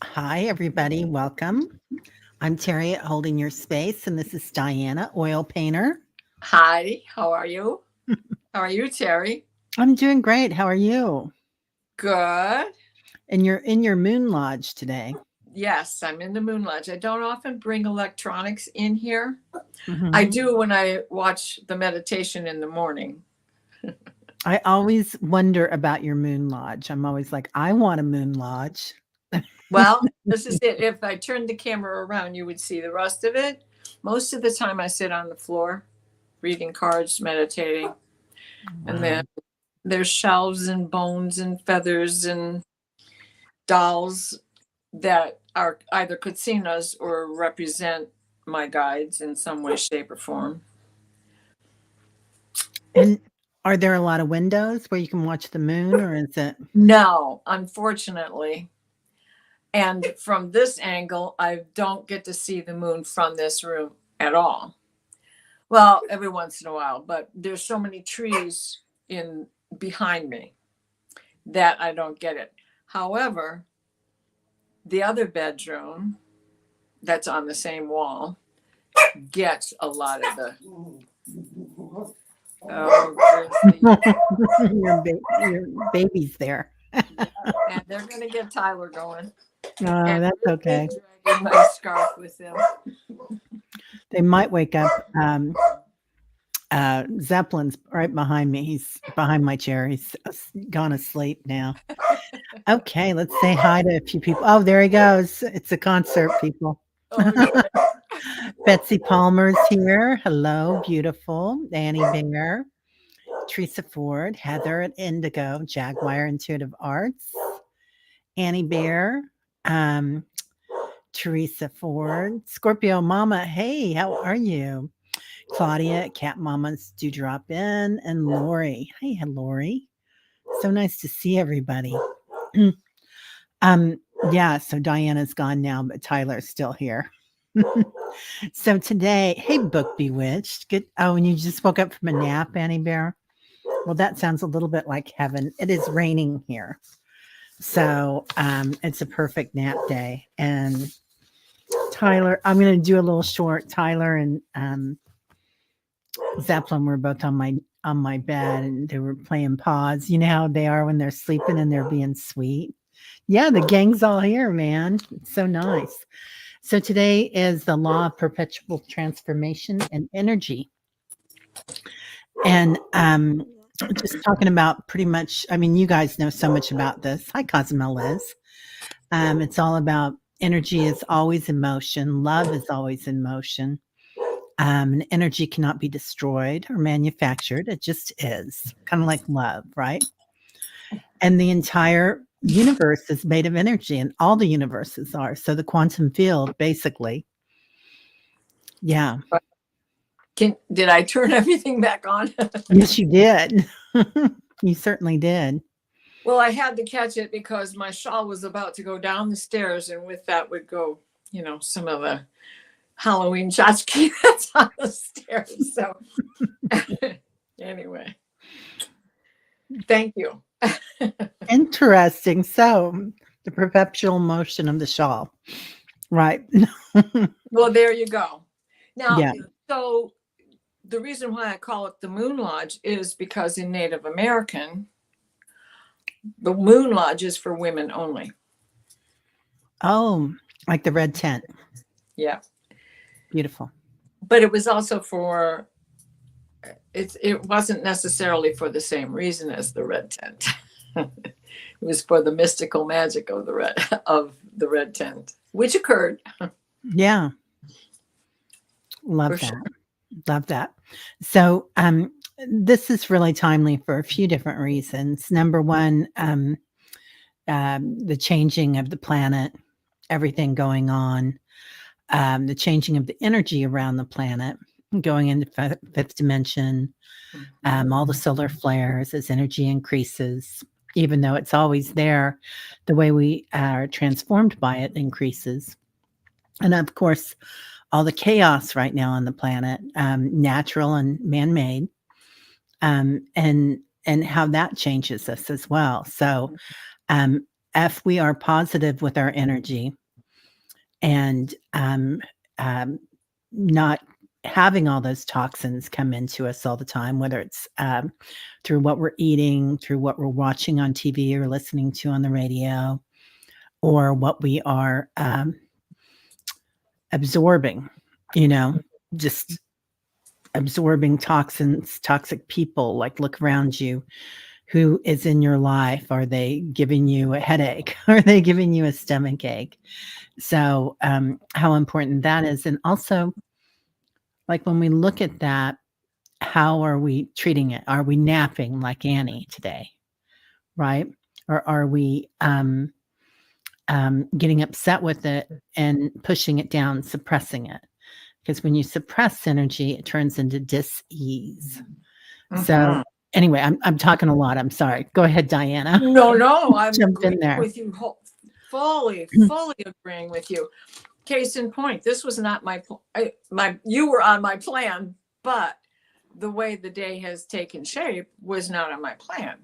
Hi, everybody. Welcome. I'm Terry holding your space, and this is Diana, oil painter. Hi, how are you? How are you, Terry? I'm doing great. How are you? Good. And you're in your moon lodge today. Yes, I'm in the Moon Lodge. I don't often bring electronics in here. I Hmm. do when I watch the meditation in the morning. I always wonder about your moon lodge. I'm always like, I want a moon lodge. Well, this is it. If I turned the camera around, you would see the rest of it. Most of the time, I sit on the floor reading cards, meditating, and Wow. then there's shelves and bones and feathers and dolls that are either katsinas or represent my guides in some way, shape, or form. And are there a lot of windows where you can watch the moon, or is it? No, unfortunately. And from this angle, I don't get to see the moon from this room at all. Well, every once in a while, but there's so many trees in behind me that I don't get it. However, the other bedroom that's on the same wall gets a lot of the Your baby's there. and they're gonna get Tyler going. Oh, And that's okay. dragging my scarf with him. They might wake up. Zeppelin's right behind me. He's behind my chair. He's gone asleep now. Okay, let's say hi to a few people. Oh, there he goes. It's a concert, people. Okay. Betsy Palmer's here. Hello, beautiful. Annie Binger, Teresa Ford, Heather at Indigo, Jaguar Intuitive Arts, Annie Bear, um, Teresa Ford, Scorpio Mama. Hey, how are you? Claudia, Cat Mama's do drop in, and Lori. Hey, Lori. So nice to see everybody. um, yeah, so Diana's gone now, but Tyler's still here. So today, hey, Book Bewitched. Good. Oh, and you just woke up from a nap, Annie Bear. Well, that sounds a little bit like heaven. It is raining here. So it's a perfect nap day. And Tyler, I'm going to do a little short. Tyler and Zeppelin were both on my bed and they were playing paws. You know how they are when they're sleeping and they're being sweet. Yeah, the gang's all here, man. It's so nice. So today is the law of perpetual transformation and energy. And just talking about pretty much, I mean, you guys know so much about this. Hi, Cosmo Liz. It's all about energy is always in motion, love is always in motion. And energy cannot be destroyed or manufactured. It just is kind of like love, right? And the entire universe is made of energy, and all the universes are. So the quantum field, basically, yeah. Did I turn everything back on? Yes, you did. You certainly did. Well, I had to catch it because my shawl was about to go down the stairs, and with that would go, some of the Halloween tchotchke that's on the stairs. So, anyway, thank you. Interesting. So the perpetual motion of the shawl, right? Well, there you go. Now, Yeah. so the reason why I call it the Moon Lodge is because in Native American, the Moon Lodge is for women only. Oh, like the red tent. Yeah. Beautiful. But it was also for it wasn't necessarily for the same reason as the red tent. It was for the mystical magic of the red tent, which occurred. Yeah. For Love that. sure. Love that. So this is really timely for a few different reasons. Number one, the changing of the planet, everything going on, the changing of the energy around the planet, going into fifth dimension, all the solar flares as energy increases, even though it's always there, the way we are transformed by it increases. And of course, all the chaos right now on the planet, natural and man-made, and how that changes us as well. So if we are positive with our energy and not having all those toxins come into us all the time, whether it's through what we're eating, through what we're watching on TV or listening to on the radio, or what we are absorbing, just absorbing toxins, toxic people. Like, look around you. Who is in your life? Are they giving you a headache? Are they giving you a stomach ache? So, how important that is. And also, like, when we look at that, how are we treating it? Are we napping like Annie today? Right? Or are we getting upset with it and pushing it down, suppressing it? Because when you suppress energy, it turns into dis-ease. So anyway, I'm talking a lot. I'm sorry. Go ahead, Diana. No, I'm Jump in agreeing there. with you, fully agreeing with you. Case in point, this was not you were on my plan, but the way the day has taken shape was not on my plan,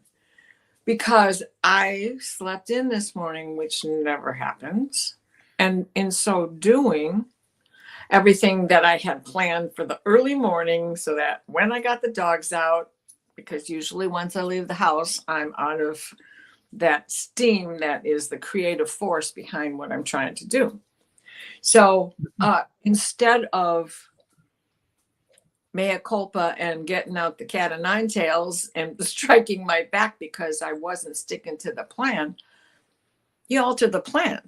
because I slept in this morning, which never happens. And in so doing, everything that I had planned for the early morning, so that when I got the dogs out, because usually once I leave the house, I'm out of that steam that is the creative force behind what I'm trying to do. So instead of mea culpa and getting out the cat o' nine tails and striking my back because I wasn't sticking to the plan, you alter the plan.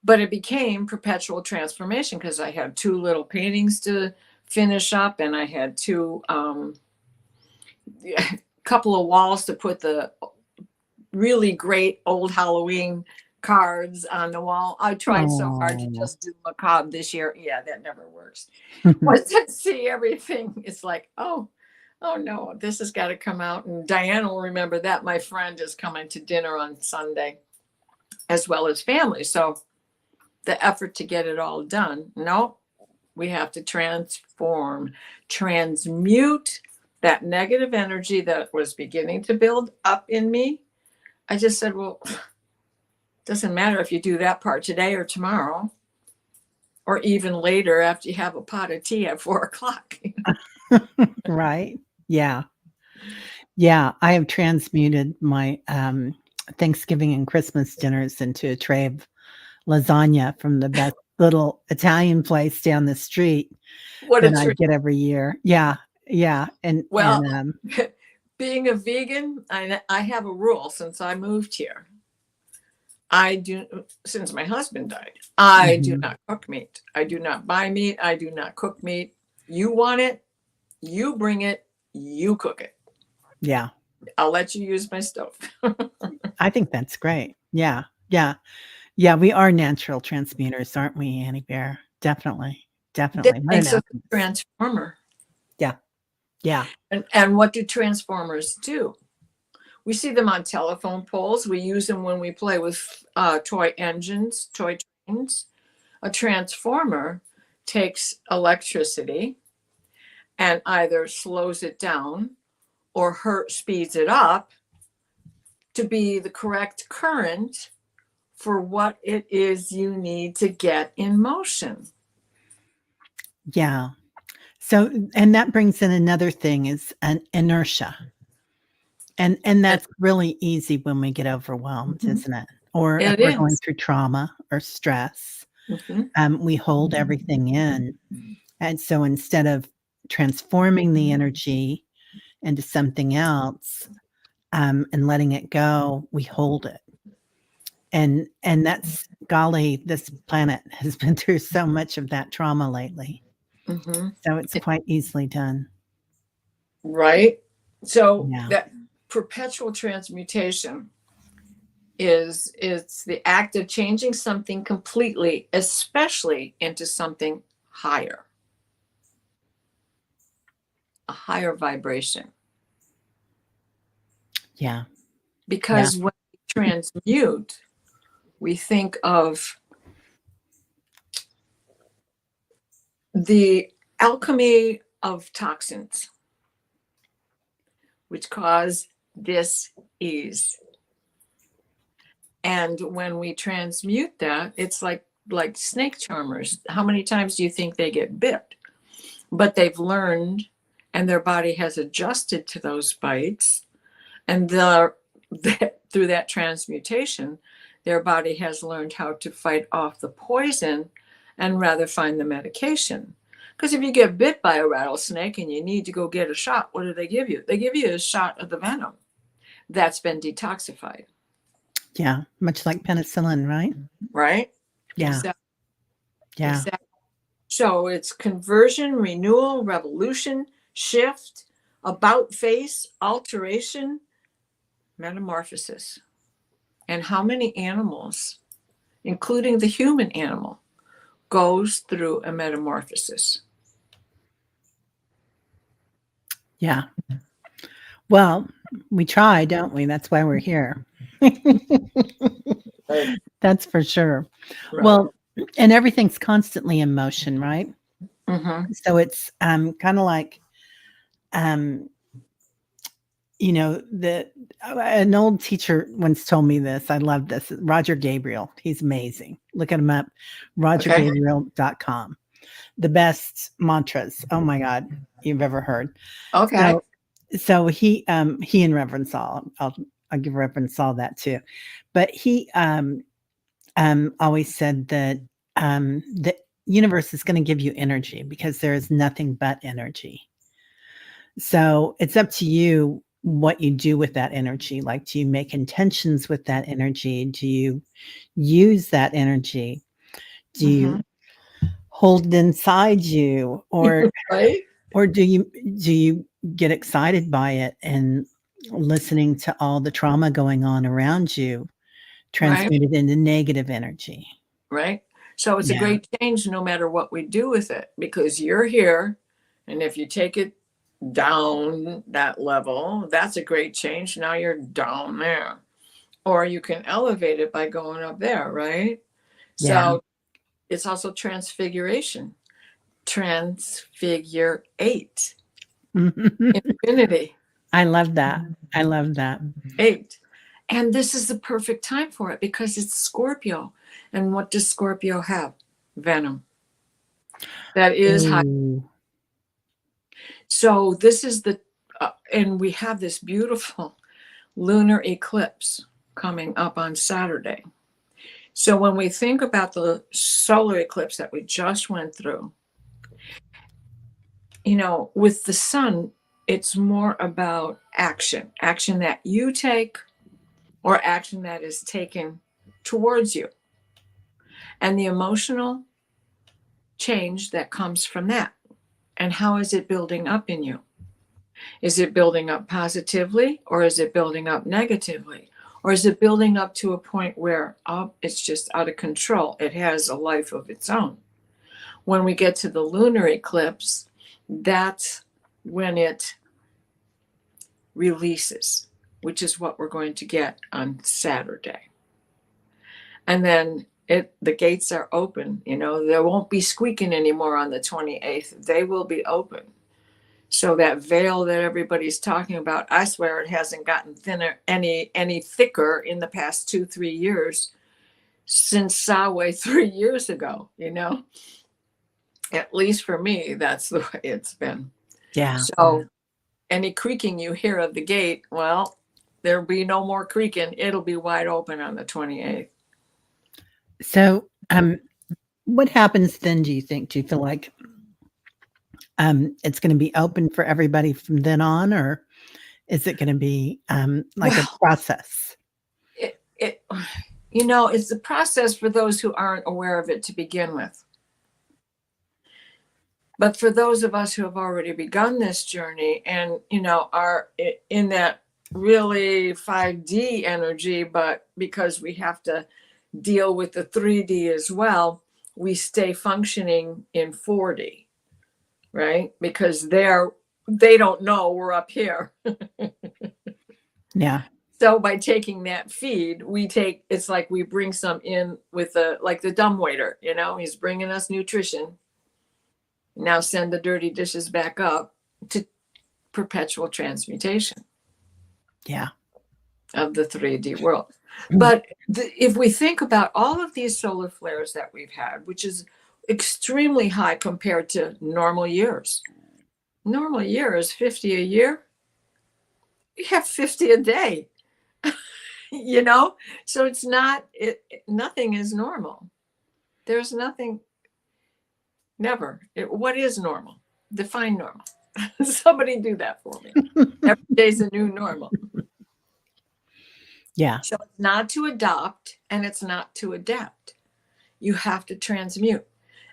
But it became perpetual transformation because I had 2 little paintings to finish up, and I had 2 couple of walls to put the really great old Halloween cards on the wall. I tried so hard to just do macabre this year. Yeah, that never works. Once I see everything, it's like, oh no, this has got to come out. And Diana will remember that. My friend is coming to dinner on Sunday, as well as family. So the effort to get it all done. No, we have to transmute that negative energy that was beginning to build up in me. I just said, well, doesn't matter if you do that part today or tomorrow, or even later after you have a pot of tea at 4:00. Right. Yeah. Yeah. I have transmuted my Thanksgiving and Christmas dinners into a tray of lasagna from the best little Italian place down the street that I get every year. Yeah. Yeah. And being a vegan, I have a rule since I moved here. Since my husband died, I do not cook meat. I do not buy meat. I do not cook meat. You want it, you bring it, you cook it. Yeah. I'll let you use my stove. I think that's great. Yeah. Yeah. Yeah. We are natural transmuters, aren't we, Annie Bear? Definitely. Definitely. That makes us a transformer. Yeah. Yeah. And what do transformers do? We see them on telephone poles. We use them when we play with toy engines, toy trains. A transformer takes electricity and either slows it down or speeds it up to be the correct current for what it is you need to get in motion. Yeah. So, and that brings in another thing, is an inertia. And that's really easy when we get overwhelmed, isn't it? Or if we're going through trauma or stress, we hold everything in. And so instead of transforming the energy into something else, and letting it go, we hold it. And that's, golly, this planet has been through so much of that trauma lately. So it's quite easily done. Right. So that perpetual transmutation it's the act of changing something completely, especially into something higher, a higher vibration. Yeah. Because when we transmute, we think of the alchemy of toxins, which cause dis-ease. And when we transmute that, it's like snake charmers. How many times do you think they get bit? But they've learned, and their body has adjusted to those bites, and through that transmutation, their body has learned how to fight off the poison and rather find the medication. Because if you get bit by a rattlesnake and you need to go get a shot, what do they give you? They give you a shot of the venom that's been detoxified. Yeah, much like penicillin, right? Right? Yeah. Exactly. Yeah. Exactly. So it's conversion, renewal, revolution, shift, about face, alteration, metamorphosis. And how many animals, including the human animal, goes through a metamorphosis? Yeah. Well, we try, don't we? That's why we're here. Right. That's for sure. Right. Well, and everything's constantly in motion, right? Mm-hmm. So it's kind of like, um, an old teacher once told me this. I love this. Roger Gabriel. He's amazing. Look at him up. RogerGabriel.com. The best mantras. Oh my God, you've ever heard. Okay. So he and Reverend Saul. I'll give Reverend Saul that too. But he always said that the universe is going to give you energy because there is nothing but energy. So it's up to you what you do with that energy. Like, do you make intentions with that energy? Do you use that energy? Do you hold it inside you, or Right. or do you get excited by it and listening to all the trauma going on around you, transmuted into negative energy? Right. So it's a Yeah. great change no matter what we do with it, because you're here. And if you take it down that level, that's a great change. Now you're down there. Or you can elevate it by going up there, right? Yeah. So it's also transfiguration. Transfigure-ate. Infinity. I love that. I love that. 8. And this is the perfect time for it because it's Scorpio. And what does Scorpio have? Venom. That is high. Ooh. So this is and we have this beautiful lunar eclipse coming up on Saturday. So when we think about the solar eclipse that we just went through, with the sun, it's more about action that you take or action that is taken towards you, and the emotional change that comes from that. And how is it building up in you? Is it building up positively, or is it building up negatively? Or is it building up to a point where it's just out of control? It has a life of its own. When we get to the lunar eclipse, that's when it releases, which is what we're going to get on Saturday. And then the gates are open. There won't be squeaking anymore on the 28th. They will be open. So that veil that everybody's talking about, I swear it hasn't gotten thinner, any thicker in the past 2-3 years since Sawe 3 years ago. At least for me, that's the way it's been. Yeah. So any creaking you hear of the gate, well, there'll be no more creaking. It'll be wide open on the 28th. So, what happens then, do you think? Do you feel like it's going to be open for everybody from then on, or is it going to be like a process? It's a process for those who aren't aware of it to begin with. But for those of us who have already begun this journey and, are in that really 5D energy, but because we have to deal with the 3D as well, we stay functioning in 4D, right? Because they don't know we're up here. Yeah. So by taking that feed, it's like we bring some in with like the dumbwaiter, he's bringing us nutrition. Now send the dirty dishes back up to perpetual transmutation. Yeah. Of the 3D world. But if we think about all of these solar flares that we've had, which is extremely high compared to normal years. Normal year is 50 a year. You have 50 a day, So it's not, nothing is normal. There's nothing, never. What is normal? Define normal. Somebody do that for me. Every day's a new normal. Yeah. So it's not to adopt and it's not to adapt. You have to transmute.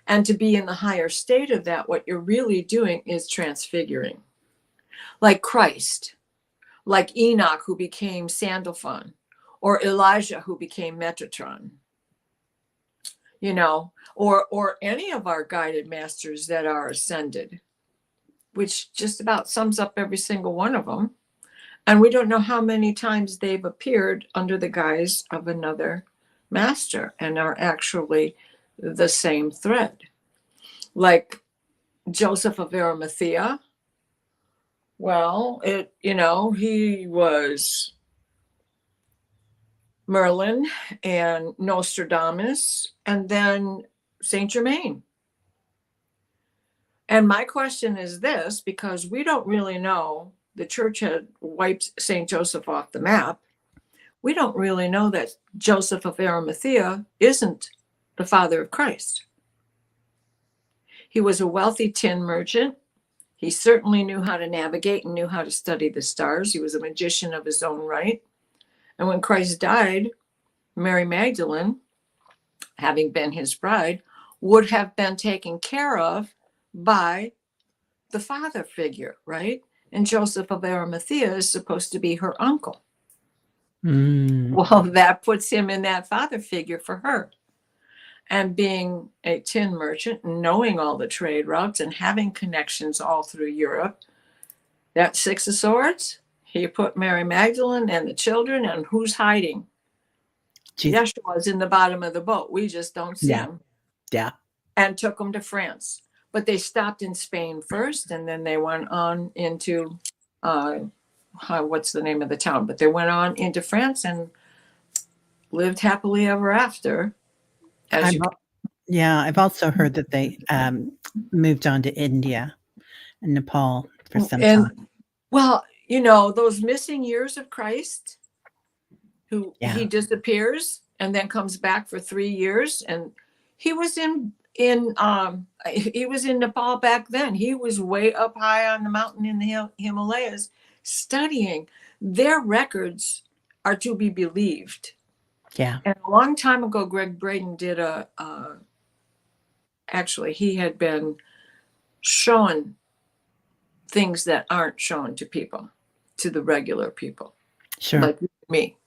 And to be in the higher state of that, what you're really doing is transfiguring. Like Christ, like Enoch, who became Sandalphon, or Elijah, who became Metatron, or any of our guided masters that are ascended, which just about sums up every single one of them. And we don't know how many times they've appeared under the guise of another master and are actually the same thread. Like Joseph of Arimathea. Well, he was Merlin and Nostradamus and then Saint Germain. And my question is this, because we don't really know, the church had wiped Saint Joseph off the map. We don't really know that Joseph of Arimathea isn't the father of Christ. He was a wealthy tin merchant. He certainly knew how to navigate and knew how to study the stars. He was a magician of his own right. And when Christ died, Mary Magdalene, having been his bride, would have been taken care of by the father figure, right? And Joseph of Arimathea is supposed to be her uncle. Well, that puts him in that father figure for her. And being a tin merchant, knowing all the trade routes and having connections all through Europe, that Six of Swords, he put Mary Magdalene and the children, and who's hiding? Yeshua's in the bottom of the boat. We just don't see him. Yeah. And took them to France. But they stopped in Spain first, and then they went on into, what's the name of the town? But they went on into France and lived happily ever after. I've also heard that they moved on to India and Nepal for some time. Well, those missing years of Christ, he disappears and then comes back for 3 years, and he was in Nepal back then. He was way up high on the mountain in the Himalayas studying. Their records are to be believed. Yeah. And a long time ago, Greg Braden did actually, he had been shown things that aren't shown to people, to the regular people. Sure. Like me,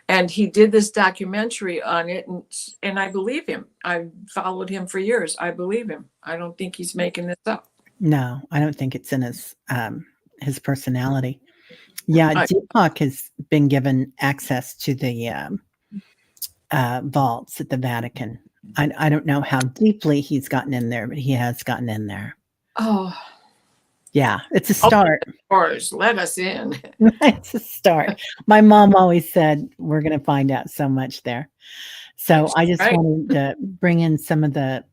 And he did this documentary on it, and I believe him. I followed him for years. I believe him. I don't think he's making this up. No, I don't think it's in his personality. Yeah, Deepak has been given access to the vaults at the Vatican. I don't know how deeply he's gotten in there, but he has gotten in there. Oh. Yeah, it's a start. Of course, let us in. It's a start. My mom always said, we're going to find out so much there. So I just wanted to bring in some of the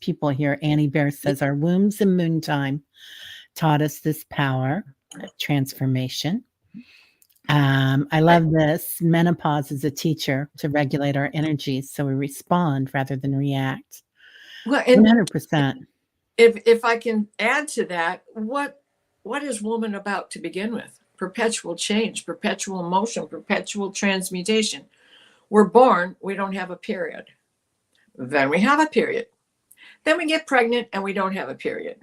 people here. Annie Bear says, our wombs and moon time taught us this power, transformation. I love this. Menopause is a teacher to regulate our energies so we respond rather than react. Well, 100%. If I can add to that, what is woman about to begin with? Perpetual change, perpetual motion, perpetual transmutation. We're born, we don't have a period. Then we have a period. Then we get pregnant and we don't have a period.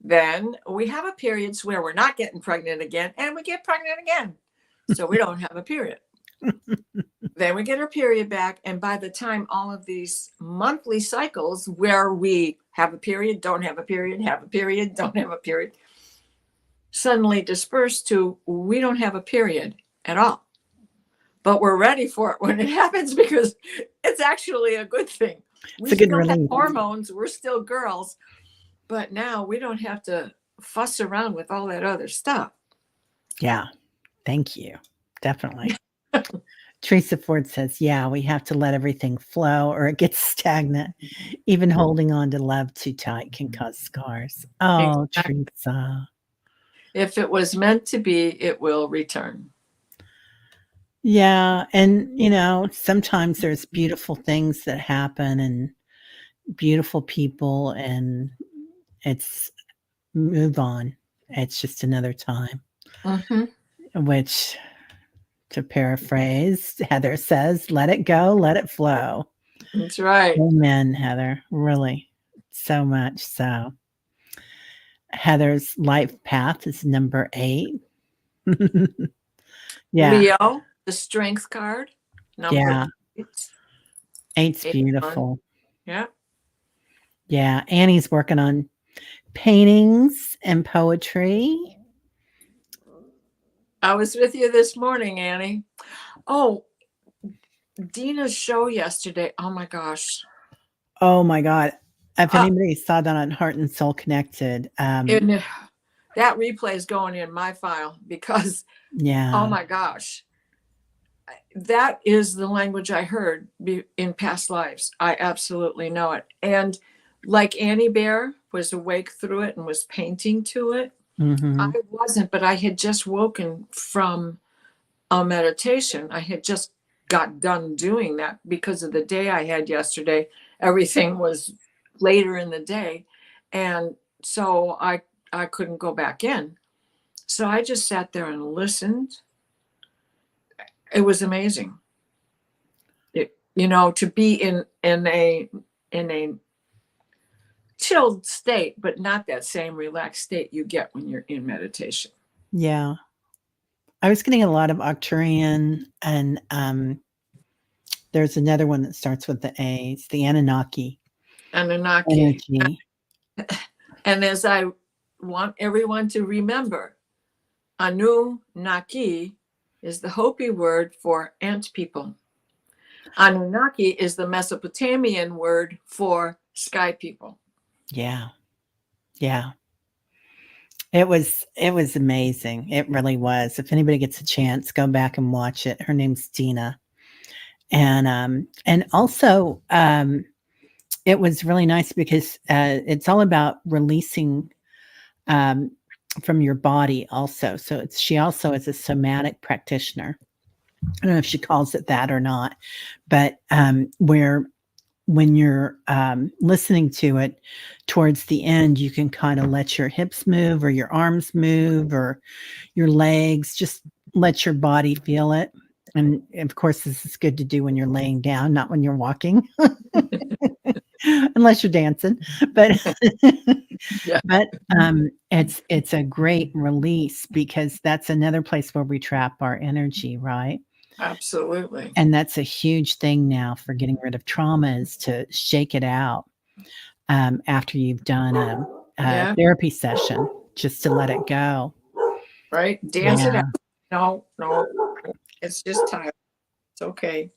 Then we have a period where we're not getting pregnant again and we get pregnant again. So we don't have a period. Then we get our period back. And by the time all of these monthly cycles where we have a period, don't have a period, have a period, don't have a period, suddenly disperse to we don't have a period at all. But we're ready for it when it happens because it's actually a good thing. We still have hormones. We're still girls. But now we don't have to fuss around with all that other stuff. Yeah. Thank you. definitely. Teresa Ford says, yeah, we have to let everything flow or it gets stagnant. Even holding on to love too tight can cause scars. Oh, Exactly. Teresa. If it was meant to be, it will return. Yeah. And, sometimes there's beautiful things that happen and beautiful people, and it's move on. It's just another time, Hmm. which, to paraphrase, Heather says, let it go, let it flow. That's right. Amen, Heather. Really, so much so. Heather's life path is number 8. Yeah, Leo, the strength card, number yeah. 8. 8's 8-1. beautiful. Yeah. Yeah, Annie's working on paintings and poetry. I was with you this morning, Annie. Oh, Dina's show yesterday. Oh my gosh. Oh my god. If Uh, anybody saw that on Heart and Soul Connected, and that replay is going in my file because, oh yeah, my gosh, that is the language I heard in past lives. I absolutely know it. And like Annie Bear was awake through it and was painting to it, I mhm, wasn't, but I had just woken from a meditation. I had just got done doing that because of the day I had yesterday. Everything was later in the day. And so I couldn't go back in. So I just sat there and listened. It was amazing. To be in a chilled state, but not that same relaxed state you get when you're in meditation. yeah. I was getting a lot of Arcturian, and, there's another one that starts with the A. It's the Anunnaki Anunnaki. energy. And as I want everyone to remember, Anunnaki is the Hopi word for ant people. Anunnaki is the Mesopotamian word for sky people. Yeah, yeah. It was amazing. It really was. If anybody gets a chance, go back and watch it. Her name's Dina. And also, it was really nice because, it's all about releasing, um, from your body also. So she also is a somatic practitioner. I don't know if she calls it that or not, but, where when you're, listening to it towards the end, you can kind of let your hips move or your arms move or your legs, just let your body feel it. And of course, this is good to do when you're laying down, not when you're walking, unless you're dancing. But Yeah, but it's a great release because that's another place where we trap our energy, right? absolutely. And that's a huge thing now for getting rid of trauma, is to shake it out, after you've done a Yeah, therapy session, just to let it go. right. Dance it out. Yeah, No, no, it's just time. It's okay.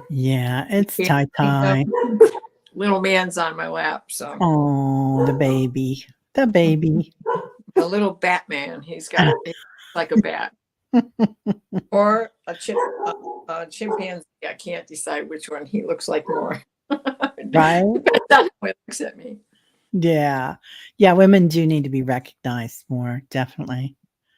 yeah, it's Can't tie think of tie. little man's on my lap, so Oh, the baby. a little Batman. He's like a bat or a chimpanzee. I can't decide which one he looks like more. Right? Depends on how he looks at me. Yeah. Yeah, women do need to be recognized more, definitely.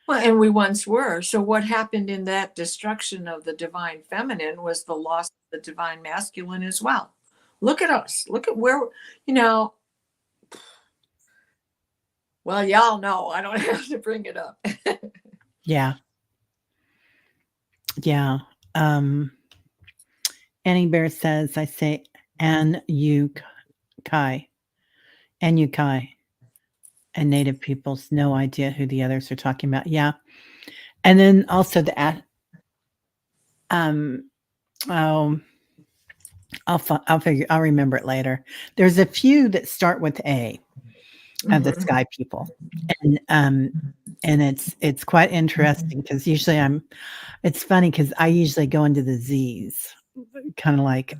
Well, and we once were. So what happened in that destruction of the divine feminine was the loss of the divine masculine as well. Look at us. Look at where, you know, well, y'all know I don't have to bring it up. Yeah. Yeah. Um, Annie Bear says, I say, and you, Kai, and you, Kai, and Native peoples, no idea who the others are talking about. Yeah. And then also um, oh, I'll remember it later. There's a few that start with A, of the Mhm. sky people. And, it's quite interesting because usually it's funny because I usually go into the Z's, kind of like,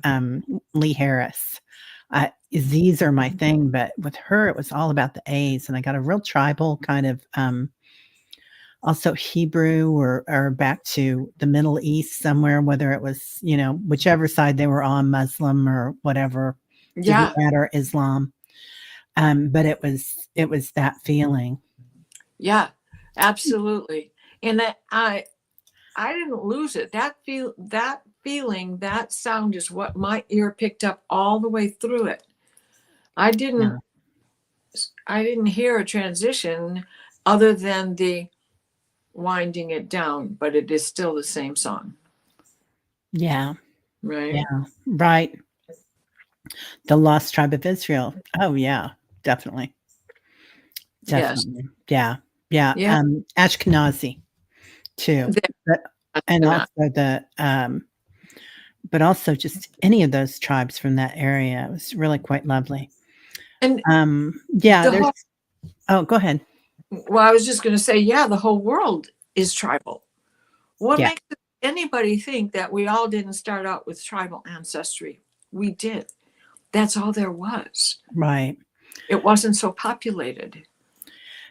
Lee Harris. Z's are my thing, but with her, it was all about the A's, and I got a real tribal kind of, also Hebrew or back to the Middle East somewhere, whether it was, whichever side they were on, Muslim or whatever, didn't Yeah. matter, Islam. But it was that feeling. Yeah, absolutely. And I didn't lose it. That feeling, that sound is what my ear picked up all the way through it. I Yeah. didn't I didn't hear a transition other than the winding it down, but it is still the same song, Yeah. right? Yeah. Right. The Lost Tribe of Israel. Oh yeah, definitely. Yes. Definitely. Yeah. Yeah. Yeah. Ashkenazi too. That- But and also but also just any of those tribes from that area. It was really quite lovely. And Yeah, the there's whole oh, go ahead. well, I was just going to say, yeah, the whole world is tribal. What Yeah, makes anybody think that we all didn't start out with tribal ancestry? We did. That's all there was. right. It wasn't so populated.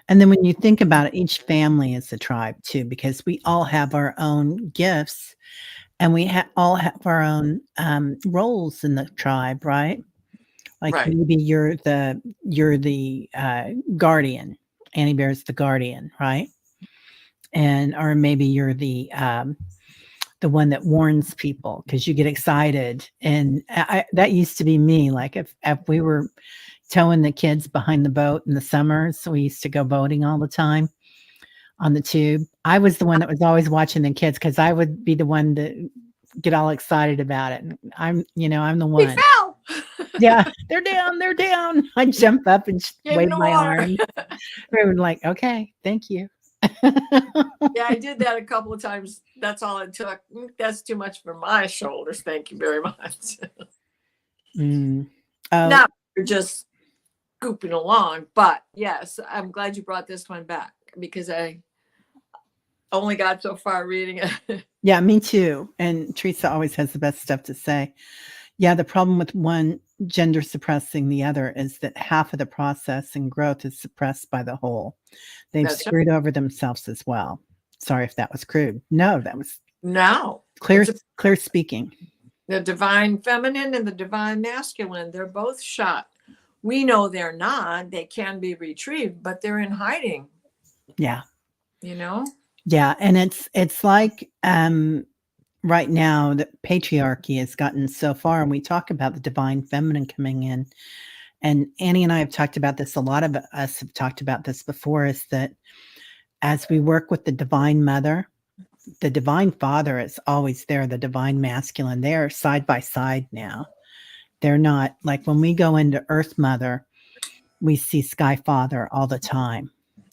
And then when you think about it, each family is a tribe too, because we all have our own gifts and we all have our own roles in the tribe, right? Like Right. maybe you're the guardian. Annie Bear's the guardian, right? And or maybe you're the one that warns people because you get excited. And that used to be me. Like if we were towing the kids behind the boat in the summers, so we used to go boating all the time on the tube. I was the one that was always watching the kids because I would be the one to get all excited about it. And I'm the We one. fell. Yeah, they're down, they're down. I jump up and Get in wave the my water. arms. They were like, okay, thank you. Yeah, I did that a couple of times. That's all it took. That's too much for my shoulders. Thank you very much. Mm. Oh, Now we're just scooping along. But yes, I'm glad you brought this one back because I only got so far reading it. yeah, me too. And Teresa always has the best stuff to say. Yeah, the problem with one gender suppressing the other is that half of the process and growth is suppressed by the whole. They've That's right. screwed over themselves as well. Sorry if that was crude. No, that was Now, clear clear speaking. the divine feminine and the divine masculine, they're both shot. We know they're not. They can be retrieved, but they're in hiding, Yeah. you know? Yeah, and it's like right now the patriarchy has gotten so far, and we talk about the divine feminine coming in. And Annie and I have talked about this, a lot of us have talked about this before, is that as we work with the divine mother, the divine father is always there, the divine masculine. They're side by side now. They're not like when we go into Earth Mother, we see Sky Father all the time.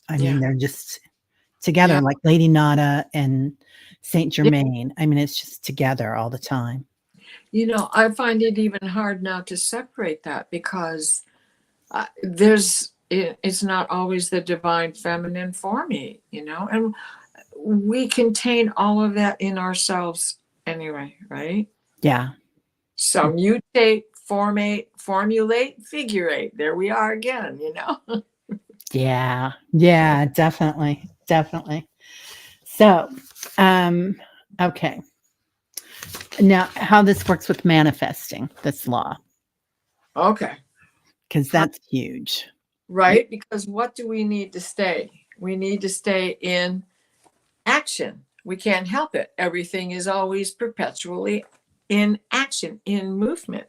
I mean, Yeah. they're just together Yeah. like Lady Nada and Saint Yeah. Germain. I mean, it's just together all the time. I find it even hard now to separate that because it's not always the divine feminine for me, and we contain all of that in ourselves anyway, right? Yeah. So mutate, formulate, figure eight. There we are again. Yeah. Yeah, definitely. Definitely. So, okay. Now, how this works with manifesting this law, Okay. because that's huge. Right? Because what do we need to stay? We need to stay in action. We can't help it. Everything is always perpetually in action, in movement.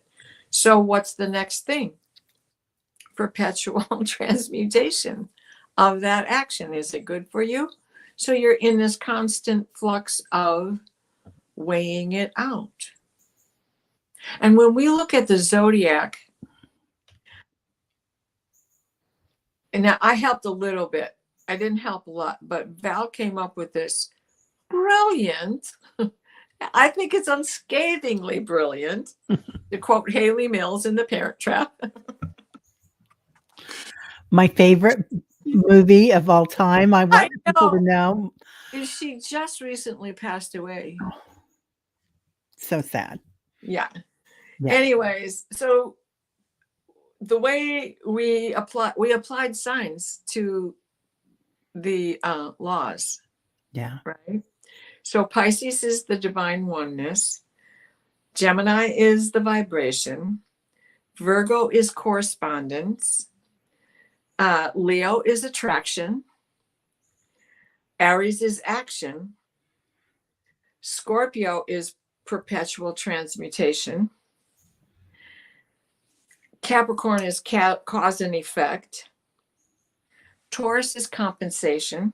So, what's the next thing? Perpetual transmutation of that action. Is it good for you? So, you're in this constant flux of weighing it out. And when we look at the zodiac, and now I helped a little bit, I didn't help a lot, but Val came up with this brilliant, I think it's unscathingly brilliant, to quote Haley Mills in The Parent Trap. My favorite movie of all time. I I want people to know. know. She just recently passed away. So sad. Yeah. Yeah. Anyways, so the way we applied signs to the laws. Yeah. right? So Pisces is the divine oneness. Gemini is the vibration. Virgo is correspondence. Leo is attraction. Aries is action. Scorpio is perpetual transmutation. Capricorn is cause and effect. Taurus is compensation.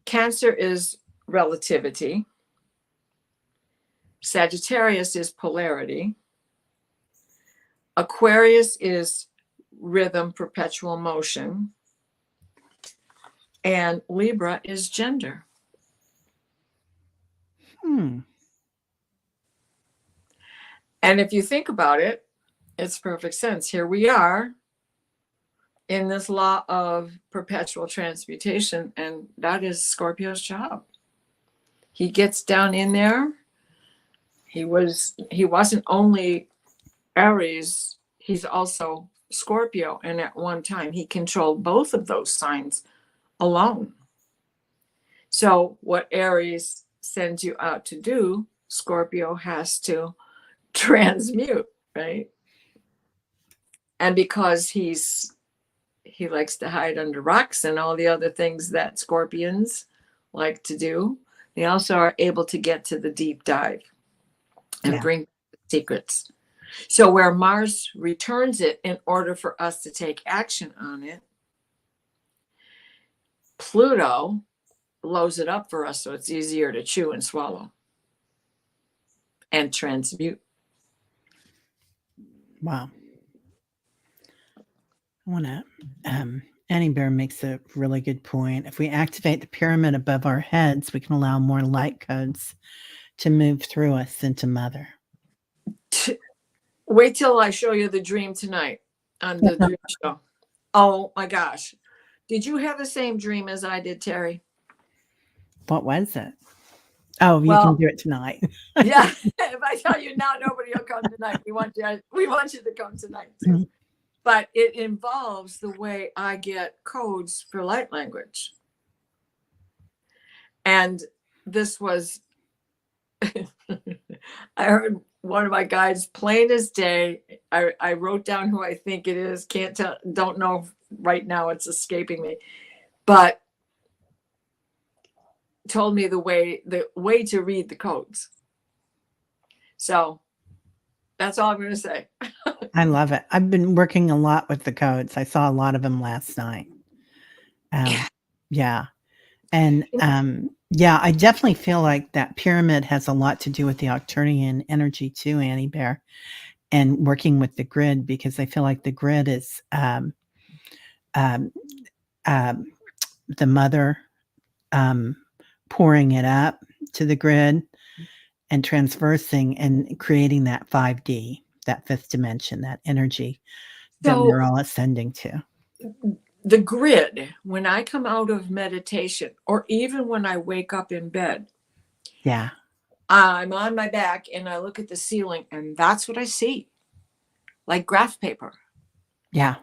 Cancer is relativity. Sagittarius is polarity. Aquarius is rhythm, perpetual motion. And Libra is gender. Hmm. And if you think about it, it's perfect sense. Here we are in this law of perpetual transmutation, and that is Scorpio's job. He gets down in there. He wasn't only Aries, he's also Scorpio, and at one time he controlled both of those signs alone. So what Aries sends you out to do, Scorpio has to transmute, right? And because he likes to hide under rocks and all the other things that scorpions like to do, they also are able to get to the deep dive and bring secrets. So where Mars returns it in order for us to take action on it, Pluto blows it up for us so it's easier to chew and swallow and transmute. Wow. I want to, Annie Bear makes a really good point. If we activate the pyramid above our heads, we can allow more light codes to move through us into Mother. Wait till I show you the dream tonight on the dream show. Oh my gosh. Did you have the same dream as I did, Terry? What was it? Oh, you can do it tonight. Yeah. If I tell you now, nobody will come tonight. We want you to come tonight too. But it involves the way I get codes for light language. And this was, I heard one of my guides plain as day. I wrote down who I think it is. Can't tell, don't know right now, it's escaping me. But told me the way to read the codes. So that's all I'm going to say. I love it. I've been working a lot with the codes. I saw a lot of them last night. Yeah. And yeah, I definitely feel like that pyramid has a lot to do with the Octurnian energy too, Annie Bear, and working with the grid, because I feel like the grid is the mother pouring it up to the grid and transversing and creating that 5D, that fifth dimension, that energy that we're all ascending to. The grid, when I come out of meditation, or even when I wake up in bed, yeah, I'm on my back and I look at the ceiling and that's what I see, like graph paper. Yeah.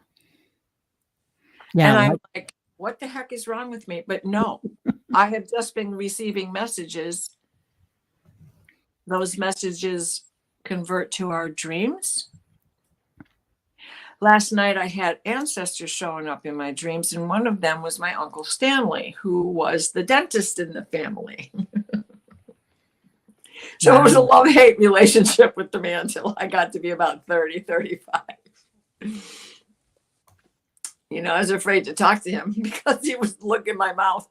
And I'm like, what the heck is wrong with me? But no, I have just been receiving messages. Those messages convert to our dreams. Last night I had ancestors showing up in my dreams, and one of them was my Uncle Stanley, who was the dentist in the family. So It was a love-hate relationship with the man until I got to be about 30, 35. You know, I was afraid to talk to him because he was looking my mouth.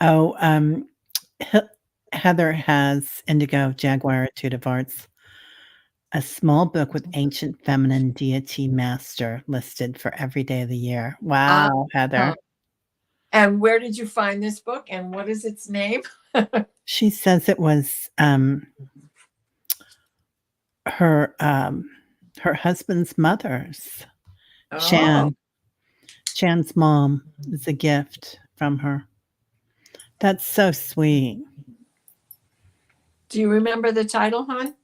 Oh, Heather has Indigo Jaguar Intuitive Arts, a small book with ancient feminine deity master listed for every day of the year. Wow, Heather. And where did you find this book, and what is its name? She says it was her husband's mother's. Chan's mom is a gift from her. That's so sweet. Do you remember the title, hon?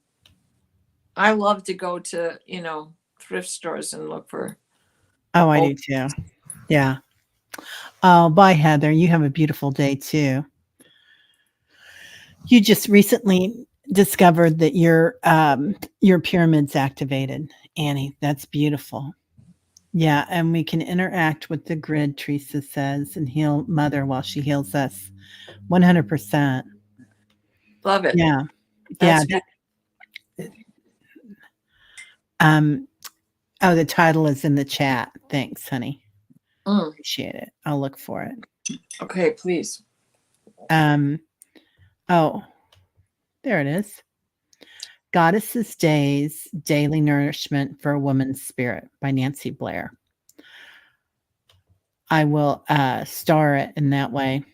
I love to go to, thrift stores and look for Oh, I Oh, do too. Yeah. Oh, bye, Heather. You have a beautiful day too. You just recently discovered that your pyramid's activated, Annie. That's beautiful. Yeah, and we can interact with the grid, Teresa says, and heal Mother while she heals us. 100%. love it. Yeah. Yeah. That's beautiful. Um, oh, the title is in the chat. Thanks, honey. Mm, Appreciate it. I'll look for it. okay, please. Um, oh, there it is. Goddess's Days Daily Nourishment for a Woman's Spirit by Nancy Blair. I will star it in that way.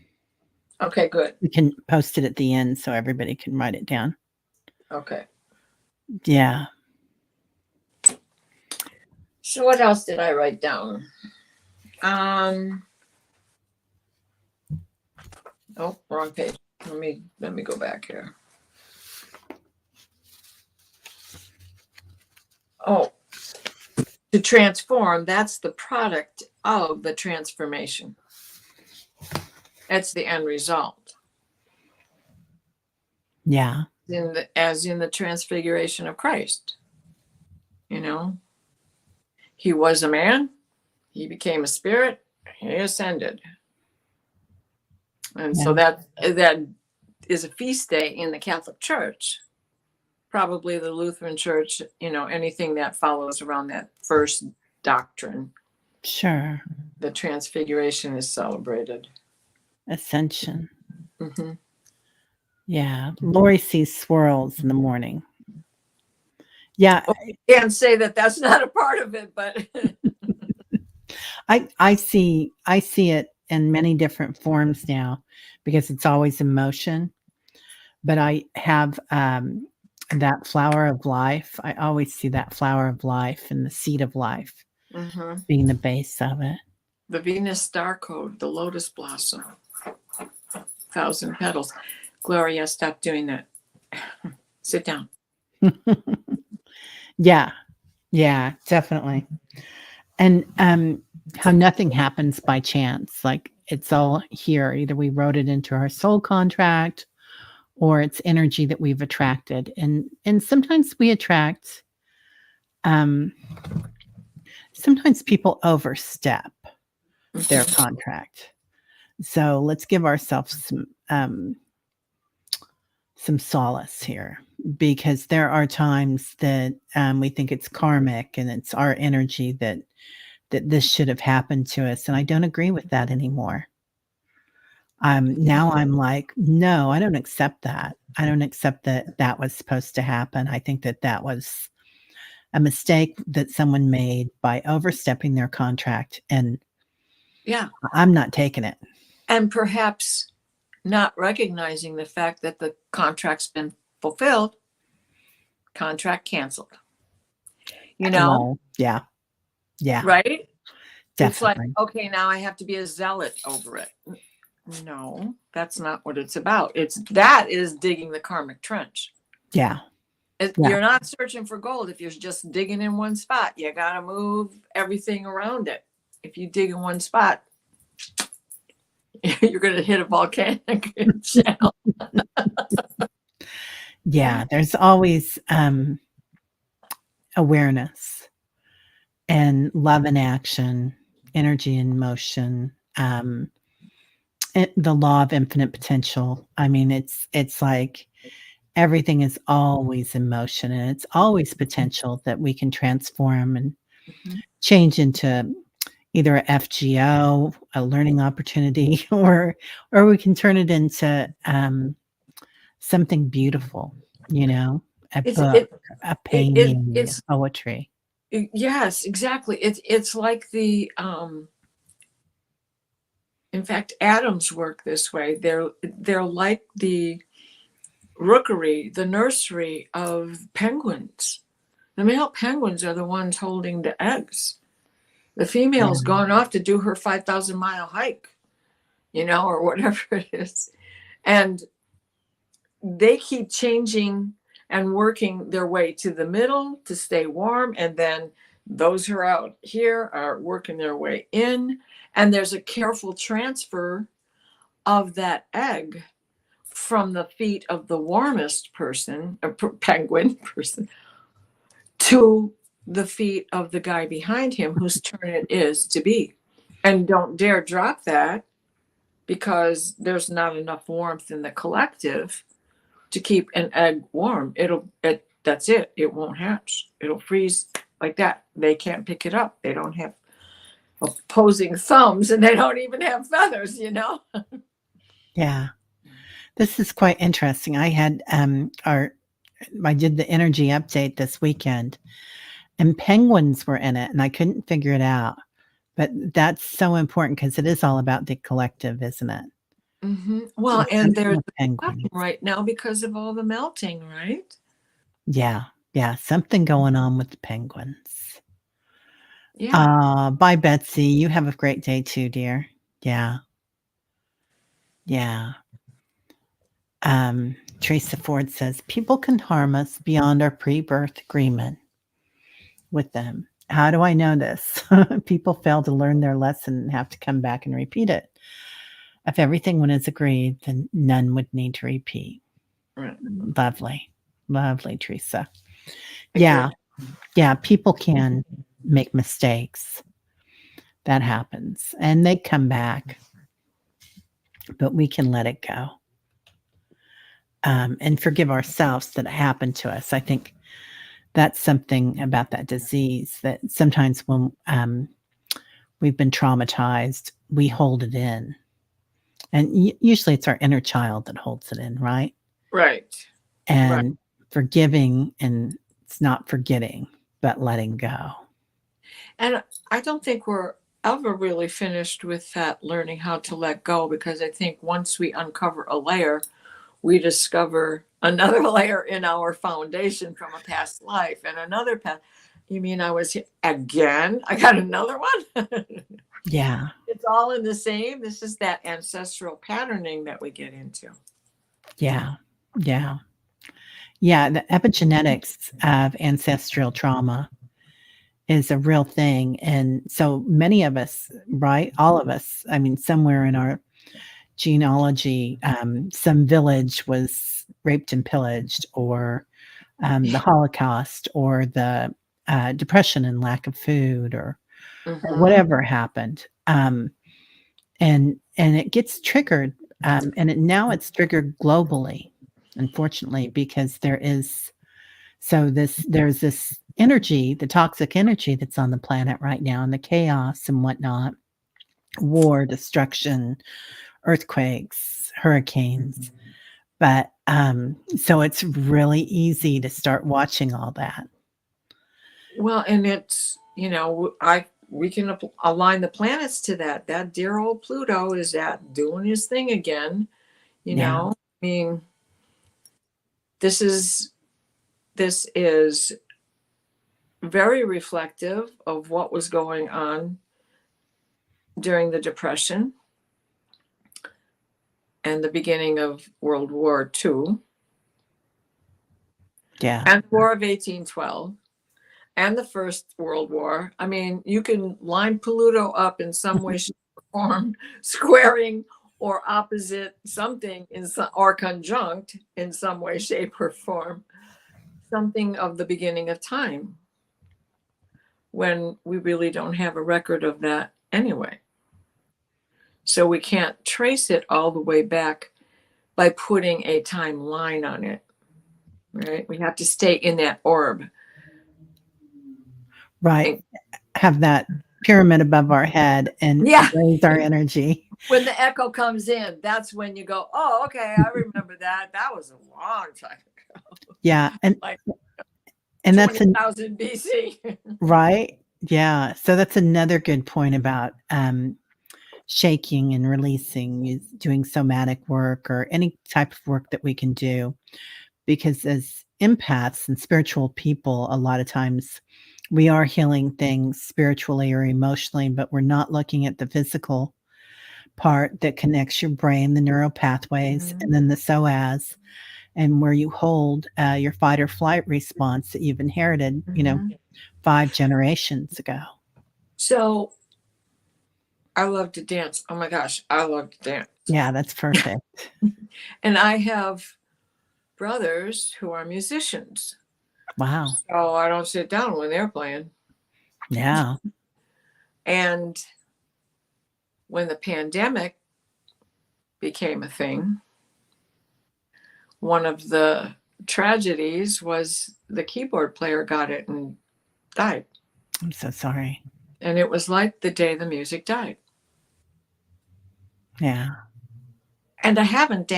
Okay, good. We can post it at the end so everybody can write it down. Okay. Yeah. So what else did I write down? Oh, wrong page. Let me go back here. Oh, to transform, that's the product of the transformation. That's the end result. Yeah. As in the transfiguration of Christ. You know, he was a man, he became a spirit, he ascended. And so that is a feast day in the Catholic Church. Probably the Lutheran Church, anything that follows around that first doctrine. Sure. The transfiguration is celebrated. Ascension. Mm-hmm. Yeah. Lori sees swirls in the morning. Yeah. I can't say that that's not a part of it, but I see it in many different forms now because it's always in motion. But I have that flower of life. I always see that flower of life and the seed of life mm-hmm. being the base of it. The Venus star code, the lotus blossom, 1,000 petals. Gloria, stop doing that. Sit down. Yeah. Yeah, definitely. And how nothing happens by chance. Like it's all here. Either we wrote it into our soul contract or it's energy that we've attracted. And sometimes we attract sometimes people overstep their contract. So let's give ourselves some solace here because there are times that we think it's karmic and it's our energy that this should have happened to us, and I don't agree with that anymore. Now I'm like, no, I don't accept that. I don't accept that that was supposed to happen. I think that that was a mistake that someone made by overstepping their contract, and Yeah. I'm not taking it. And perhaps not recognizing the fact that the contract's been fulfilled, contract canceled. Well, yeah. Yeah. Right? Definitely. It's like, okay, now I have to be a zealot over it. No, that's not what it's about. That is digging the karmic trench. Yeah. You're not searching for gold if you're just digging in one spot. You got to move everything around it. If you dig in one spot, you're going to hit a volcanic channel. Yeah, there's always awareness and love in action, energy in motion, the law of infinite potential. I mean, it's like everything is always in motion and it's always potential that we can transform and change into either a FGO, a learning opportunity, or we can turn it into something beautiful, a book, a painting, poetry. Yes, exactly. It's like in fact, atoms work this way. They're like the rookery, the nursery of penguins. The male penguins are the ones holding the eggs. The female's gone off to do her 5,000-mile hike, or whatever it is. And they keep changing and working their way to the middle to stay warm and then Those who are out here are working their way in, and there's a careful transfer of that egg from the feet of the warmest person, a penguin person, to the feet of the guy behind him whose turn it is to be. And don't dare drop that, because there's not enough warmth in the collective to keep an egg warm. That's it. It won't hatch. It'll freeze like that. They can't pick it up. They don't have opposing thumbs, and they don't even have feathers, you know? Yeah. This is quite interesting. I did the energy update this weekend, and penguins were in it, and I couldn't figure it out. But that's so important because it is all about the collective, isn't it? Well, and Something there's with a problem penguins. right now because of all the melting, right? Yeah. Yeah. Something going on with the penguins. Yeah. Bye, Betsy. You have a great day too, dear. Yeah. Yeah. Teresa Ford says people can harm us beyond our pre-birth agreement with them. How do I know this? People fail to learn their lesson and have to come back and repeat it. If everything was agreed, then none would need to repeat. Right. Lovely. Lovely, Teresa. Agree. Yeah, people can make mistakes. That happens. And they come back, but we can let it go. And forgive ourselves that it happened to us. I think that's something about that disease that sometimes when we've been traumatized, we hold it in. And usually it's our inner child that holds it in, right? Right. And forgiving, and it's not forgetting, but letting go. And I don't think we're ever really finished with that learning how to let go, because I think once we uncover a layer, we discover another layer in our foundation from a past life and another path. You mean I was here again? I got another one? Yeah. It's all in the same. This is that ancestral patterning that we get into. Yeah. Yeah. Yeah. The epigenetics of ancestral trauma is a real thing. And so many of us, right? All of us, I mean, somewhere in our genealogy, some village was raped and pillaged, or the Holocaust, or the depression and lack of food, or whatever happened. And it gets triggered, now it's triggered globally, unfortunately, because there's this energy, the toxic energy that's on the planet right now, and the chaos and whatnot, war, destruction, earthquakes, hurricanes. But so it's really easy to start watching all that. Well, and it's, we can align the planets to that. That dear old Pluto is doing his thing again. Yeah. I mean, this is very reflective of what was going on during the Depression and the beginning of World War II. Yeah. And War of 1812 and the First World War. I mean, you can line Pluto up in some way, shape, or form, squaring or opposite something or conjunct in some way, shape, or form, something of the beginning of time, when we really don't have a record of that anyway. So we can't trace it all the way back by putting a timeline on it, right? We have to stay in that orb. Right. Have that pyramid above our head and raise our energy. When the echo comes in, that's when you go, oh, okay, I remember that. That was a long time ago. Yeah. And that's 20,000 BC. Right. Yeah. So that's another good point about shaking and releasing, doing somatic work or any type of work that we can do. Because as empaths and spiritual people, a lot of times we are healing things spiritually or emotionally, but we're not looking at the physical part that connects your brain, the neural pathways, and then the psoas, and where you hold your fight or flight response that you've inherited, 5 generations ago. So I love to dance. Oh my gosh, I love to dance. Yeah, that's perfect. And I have brothers who are musicians. Wow. So I don't sit down when they're playing. Yeah. And when the pandemic became a thing, one of the tragedies was the keyboard player got it and died. I'm so sorry. And it was like the day the music died. Yeah. And I haven't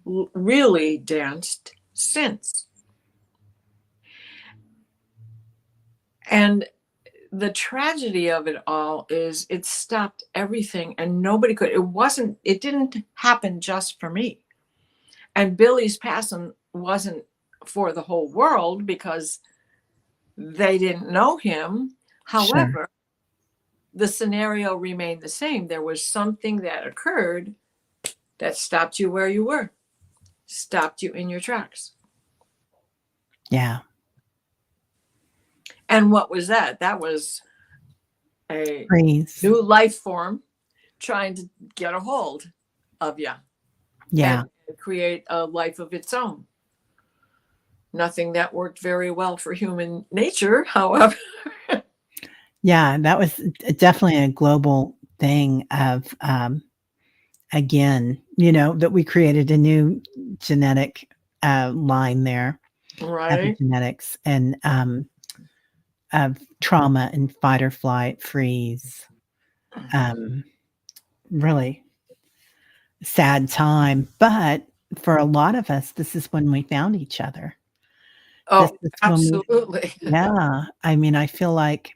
really danced since. And the tragedy of it all is it stopped everything and nobody could. It didn't happen just for me. And Billy's passing wasn't for the whole world because they didn't know him. Sure. However, the scenario remained the same. There was something that occurred that stopped you where you were, stopped you in your tracks. Yeah. And what was that? That was a Freeze. new life form trying to get a hold of you. Yeah. And create a life of its own. Nothing that worked very well for human nature, however. Yeah, that was definitely a global thing of, again, that we created a new genetic line there, Right. epigenetics, and of trauma and fight or flight, freeze. Really sad time, but for a lot of us, this is when we found each other. This Oh, is when we absolutely. Yeah, I mean, I feel like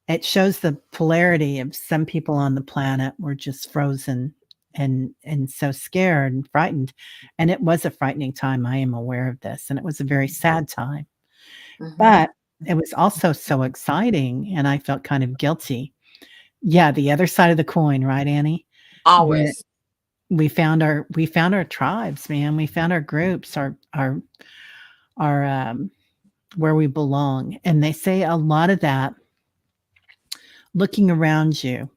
it shows the polarity of some people on the planet were just frozen and so scared and frightened, and it was a frightening time, I am aware of this, and it was a very sad time, but it was also so exciting, and I felt kind of guilty. Yeah, the other side of the coin, right, Annie? That Always. we found our tribes, man. We found our groups, our where we belong. And they say a lot of that looking around you,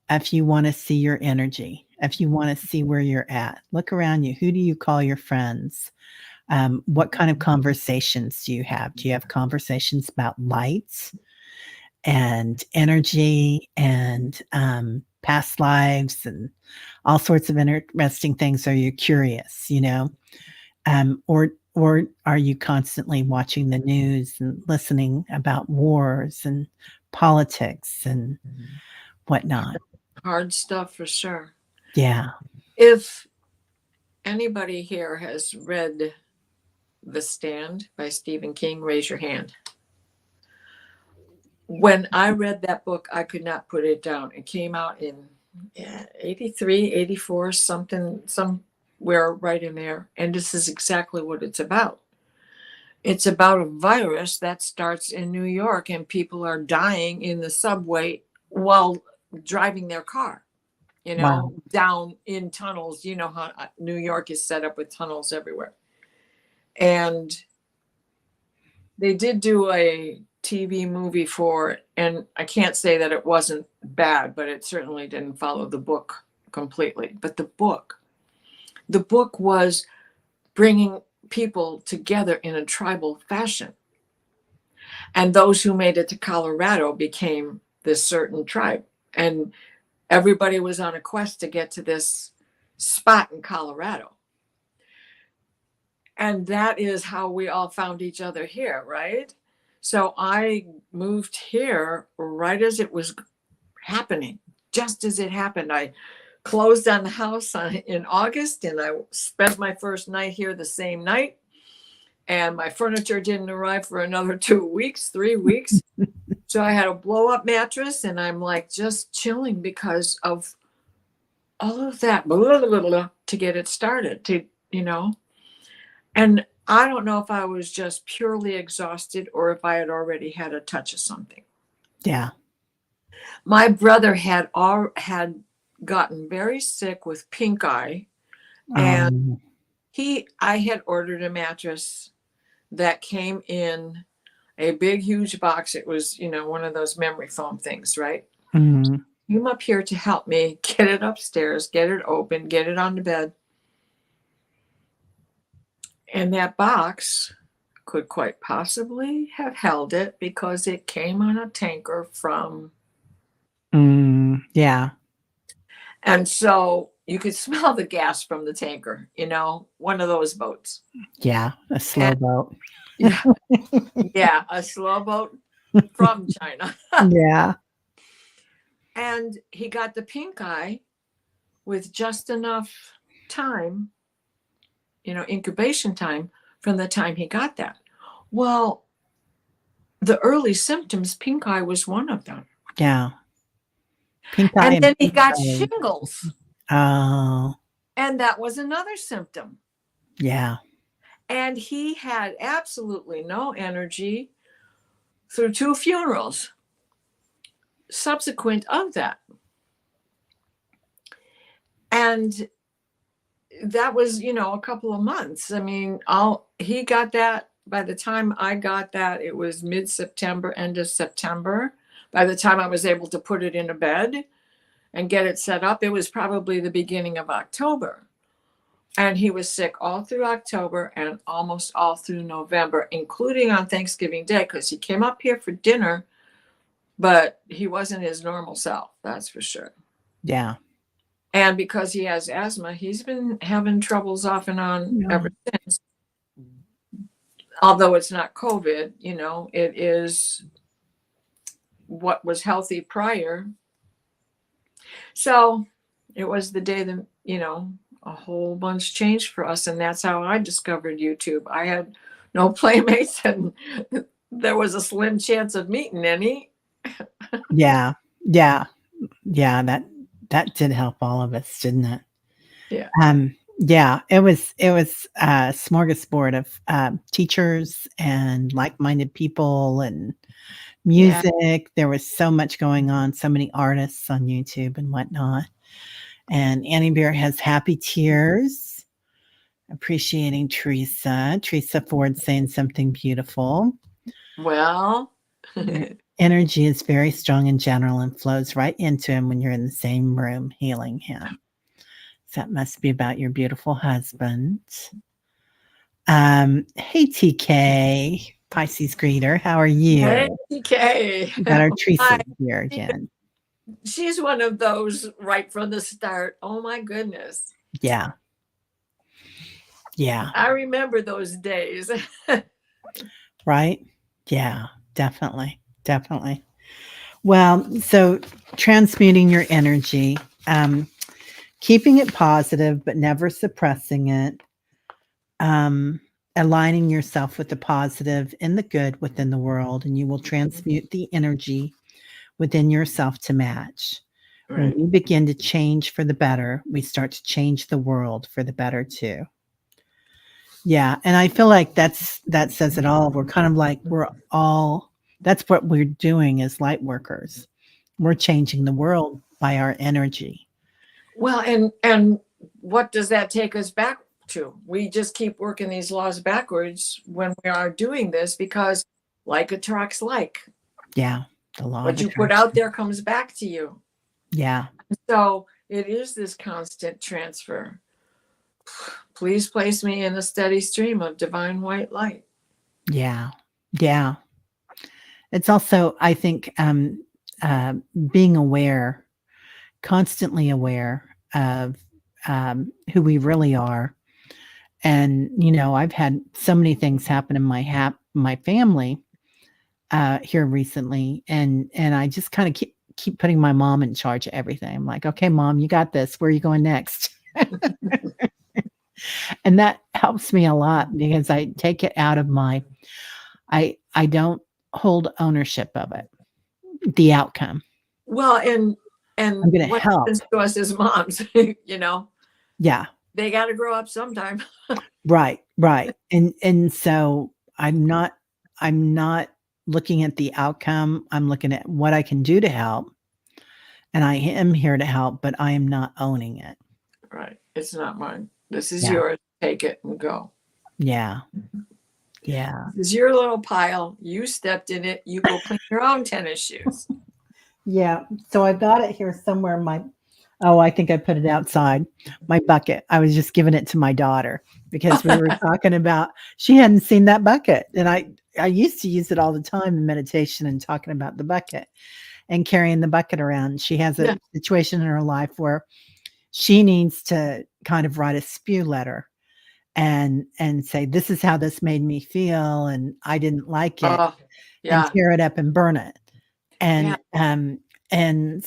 if you want to see your energy, if you want to see where you're at, look around you. Who do you call your friends? What kind of conversations do you have? Do you have conversations about lights and energy and past lives and all sorts of interesting things? Are you curious, or are you constantly watching the news and listening about wars and politics and whatnot? Hard stuff for sure. Yeah. If anybody here has read The Stand by Stephen King, raise your hand. When I read that book, I could not put it down. It came out in 83, 84, somewhere right in there. And this is exactly what it's about. It's about a virus that starts in New York and people are dying in the subway while driving their car, Wow. down in tunnels. You know how New York is set up with tunnels everywhere. And they did do a TV movie for it, and I can't say that it wasn't bad, but it certainly didn't follow the book completely. But the book was bringing people together in a tribal fashion. And those who made it to Colorado became this certain tribe. And everybody was on a quest to get to this spot in Colorado. And that is how we all found each other here, right? So I moved here right as it was happening, just as it happened. I closed on the house in August, and I spent my first night here the same night. And my furniture didn't arrive for another 2 weeks, 3 weeks. So I had a blow up mattress, and I'm like just chilling because of all of that to get it started, And I don't know if I was just purely exhausted or if I had already had a touch of something. Yeah. My brother had gotten very sick with pink eye, and I had ordered a mattress that came in a big, huge box. It was, one of those memory foam things, right? Mhm. Came up here to help me get it upstairs, get it open, get it on the bed. And that box could quite possibly have held it because it came on a tanker from. Yeah. And so you could smell the gas from the tanker, one of those boats. Yeah. A slow And boat. yeah, yeah, a slow boat from China. Yeah. And he got the pink eye with just enough time, incubation time from the time he got that. Well, the early symptoms, pink eye was one of them. Yeah. Pink eye And and then he pink got belly. shingles, Oh. and that was another symptom. Yeah. And he had absolutely no energy through 2 funerals subsequent of that. And that was, a couple of months. I mean, he got that by the time I got that, it was mid-September, end of September. By the time I was able to put it in a bed and get it set up, it was probably the beginning of October. And he was sick all through October and almost all through November, including on Thanksgiving Day, because he came up here for dinner, but he wasn't his normal self, that's for sure. Yeah. And because he has asthma, he's been having troubles off and on ever since. Although it's not COVID, it is what was healthy prior. So it was the day that, a whole bunch changed for us. And that's how I discovered YouTube. I had no playmates, and there was a slim chance of meeting any. Yeah. Yeah. Yeah. That did help all of us, didn't it? Yeah. Yeah, it was a smorgasbord of teachers and like-minded people and Yeah. music. There was so much going on, so many artists on YouTube and whatnot. And Annie Bear has happy tears, appreciating Teresa. Teresa Ford saying something beautiful. Well, Energy is very strong in general and flows right into him when you're in the same room healing him. So that must be about your beautiful husband. Hey TK, Pisces greeter, how are hey, you? TK. We got our Hi. Teresa here again. She's one of those right from the start. Oh my goodness. Yeah. Yeah. I remember those days. Right? Yeah, definitely. Definitely. Well, so transmuting your energy, keeping it positive, but never suppressing it, aligning yourself with the positive and the good within the world, and you will transmute the energy within yourself to match. When Right. we begin to change for the better, we start to change the world for the better too. Yeah, and I feel like that says it all. We're kind of like that's what we're doing as light workers. We're changing the world by our energy. Well, and what does that take us back to? We just keep working these laws backwards when we are doing this, because like attracts like. Yeah, the law of What you put out attraction. there comes back to you. Yeah, So it is this constant transfer. Please place me in a steady stream of divine white light. yeah, yeah. It's also, I think, being aware, constantly aware of who we really are. And I've had so many things happen in my family here recently, and I just kind of keep putting my mom in charge of everything. I'm like, okay, mom, you got this. Where are you going next? And that helps me a lot because I take it out of I don't hold ownership of it, the outcome. Well, and I'm going to what help. happens to us as moms, Yeah, they got to grow up sometime. right, right. And so I'm not looking at the outcome. I'm looking at what I can do to help. And I am here to help, but I am not owning it. Right. It's not mine. This is Yeah. yours. Take it and go. Yeah. Yeah. It's your little pile. You stepped in it. You go clean your own tennis shoes. Yeah. So I've got it here somewhere in my oh, I think I put it outside my bucket. I was just giving it to my daughter because we were talking about she hadn't seen that bucket. And I used to use it all the time in meditation and talking about the bucket and carrying the bucket around. She has a Yeah. situation in her life where she needs to kind of write a spew letter and say, "This is how this made me feel, and I didn't like it," Oh, and yeah. tear it up and burn it. Yeah. And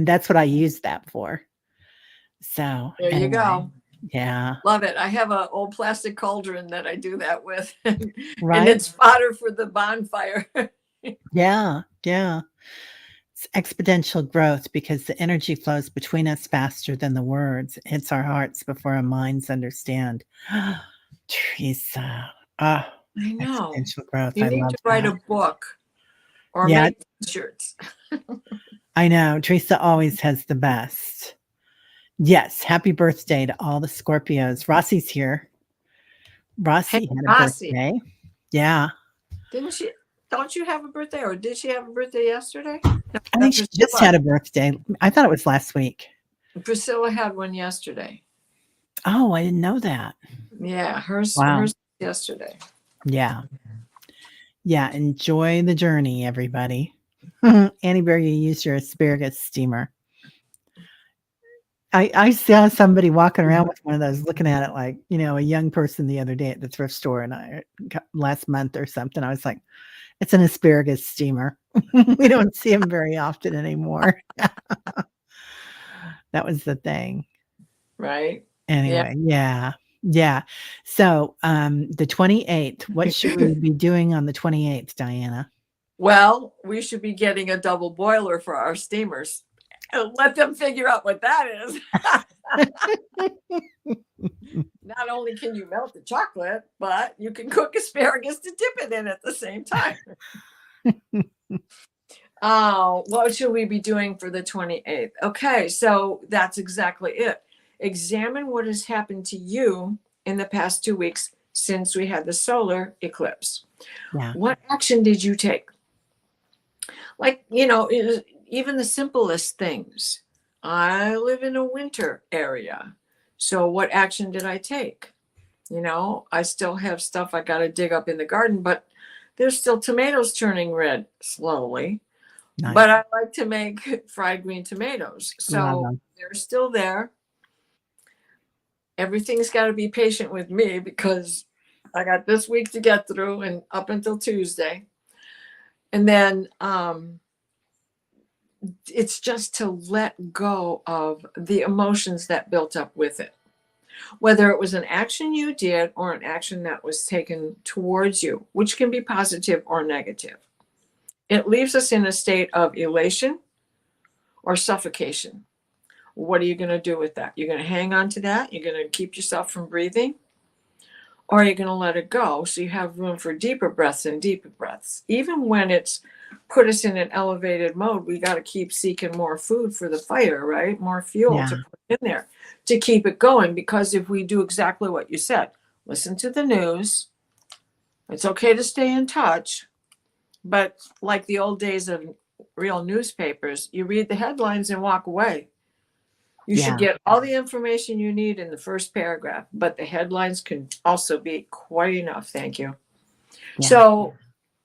that's what I use that for. So, There you anyway, go. yeah, Love it. I have an old plastic cauldron that I do that with, and right? it's fodder for the bonfire. Yeah, yeah. It's exponential growth because the energy flows between us faster than the words. It hits our hearts before our minds understand. Teresa. Ah, I know. exponential growth. You I need love to write that. a book or Yeah, make t-shirts. I know. Teresa always has the best. Yes, happy birthday to all the Scorpios. Rossi's here. Hey, Rossi had a Rossi, birthday. Yeah. didn't she? Don't you have a birthday, or did she have a birthday yesterday? No, I think she just Priscilla. had a birthday. I thought it was last week. Priscilla had one yesterday. Oh, I didn't know that. Yeah, hers Wow. yesterday. Yeah. Yeah. Enjoy the journey, everybody. Annie Bear, you use your asparagus steamer. I saw somebody walking around with one of those looking at it like, a young person the other day at the thrift store and last month or something. I was like, it's an asparagus steamer. We don't see them very often anymore. That was the thing. Right? Yeah. Anyway, yeah. Yeah. So, the 28th, what should we be doing on the 28th, Diana? Well, we should be getting a double boiler for our steamers. Let them figure out what that is. Not only can you melt the chocolate, but you can cook asparagus to dip it in at the same time. Oh, what should we be doing for the 28th? Okay, so that's exactly it. Examine what has happened to you in the past 2 weeks since we had the solar eclipse. Yeah. What action did you take? Like, even the simplest things. I live in a winter area. So what action did I take? I still have stuff I got to dig up in the garden, but there's still tomatoes turning red slowly. Nice. But I like to make fried green tomatoes. Love So 'em. they're still there. Everything's got to be patient with me because I got this week to get through and up until Tuesday. And then it's just to let go of the emotions that built up with it. Whether it was an action you did or an action that was taken towards you, which can be positive or negative. It leaves us in a state of elation or suffocation. What are you going to do with that? You're going to hang on to that? You're going to keep yourself from breathing? Or are you going to let it go so you have room for deeper breaths and deeper breaths? Even when it's put us in an elevated mode, we got to keep seeking more food for the fire, right? More fuel to put in there to keep it going. Because if we do exactly what you said, listen to the news, it's okay to stay in touch. But like the old days of real newspapers, you read the headlines and walk away. You should get all the information you need in the first paragraph, but the headlines can also be quite enough. Thank you. Yeah. So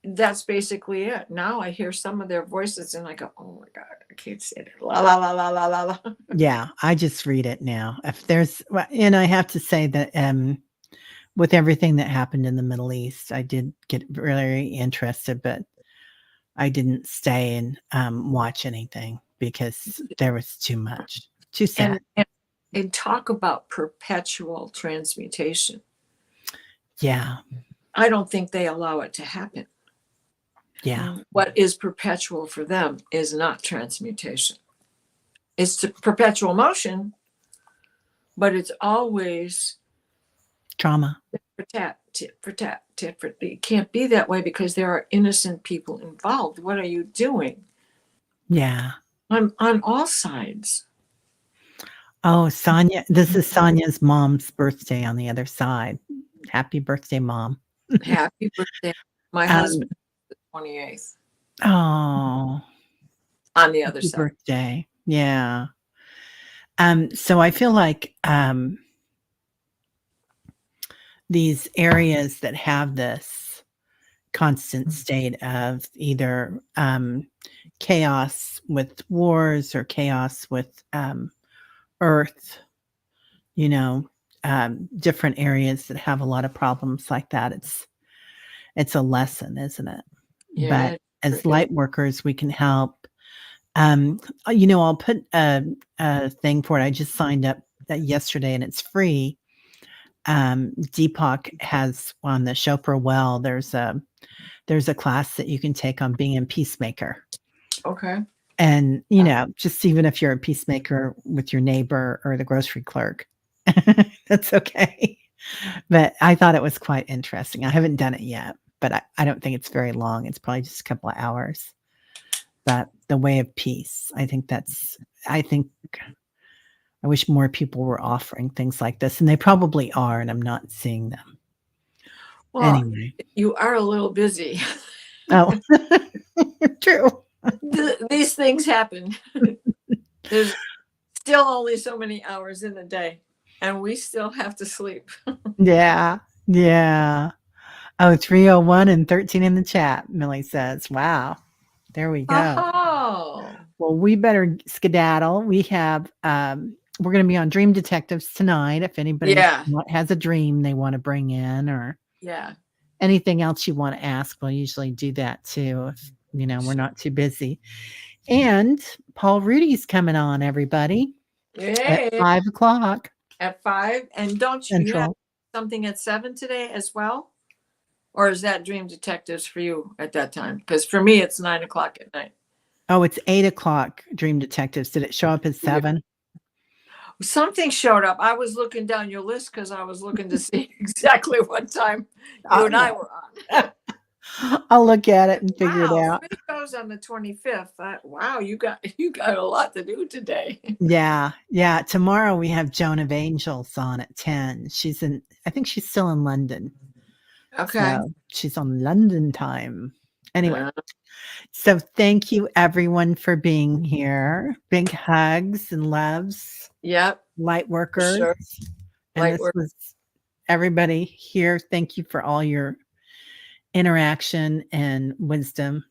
that's basically it. Now I hear some of their voices and I go, oh my God, I can't say it. La, la, la, la, la, la, la. Yeah, I just read it now. And I have to say that with everything that happened in the Middle East, I did get really interested, but I didn't stay and watch anything because there was too much. Too sad. And talk about perpetual transmutation. Yeah. I don't think they allow it to happen. Yeah. What is perpetual for them is not transmutation. It's perpetual motion, but it's always Trauma. tit for tat, tit for tat, tit for tat. It can't be that way because there are innocent people involved. What are you doing? Yeah. On all sides. Oh, Sonia. This is Sonia's mom's birthday on the other side. Happy birthday, Mom. Happy birthday. My husband, Um, 28th, oh, on the other happy side. birthday. Yeah. So I feel like these areas that have this constant state of either chaos with wars or chaos with earth, you know, different areas that have a lot of problems like that. It's a lesson, isn't it? Yeah, But it sure as is. light workers, we can help. I'll put a thing for it. I just signed up yesterday, and it's free. Deepak has on the Chopra Well. There's a class that you can take on being a peacemaker. Okay. And, just even if you're a peacemaker with your neighbor or the grocery clerk, that's okay. But I thought it was quite interesting. I haven't done it yet, but I don't think it's very long. It's probably just a couple of hours. But the way of peace, I think I wish more people were offering things like this, and they probably are, and I'm not seeing them. Well, Anyway. you are a little busy. Oh, true. These things happen. There's still only so many hours in the day, and we still have to sleep. Yeah. Yeah. Oh, 301 and 13 in the chat, Millie says. Wow. There we go. Oh, Well, we better skedaddle. We're going to be on Dream Detectives tonight. If anybody yeah, has a dream they want to bring in or yeah. anything else you want to ask, we'll usually do that too if, we're not too busy. And Paul Rudy's coming on, everybody, at Yay. 5:00 At 5. And don't you have Central. something at 7 today as well? Or is that Dream Detectives for you at that time? Because for me, it's 9 o'clock at night. Oh, it's 8:00 Dream Detectives. Did it show up as 7? Something showed up. I was looking down your list because I was looking to see exactly what time you and I No. were on. I'll look at it and figure it Wow, out. 3 shows on the 25th. Wow, you got a lot to do today. Yeah, yeah. Tomorrow we have Joan of Angels on at 10. I think she's still in London. Okay. So she's on London time. Anyway, Uh, so thank you everyone for being here. Big hugs and loves, yep, light for workers. sure. And Light this work. was everybody here. Thank you for all your interaction and wisdom.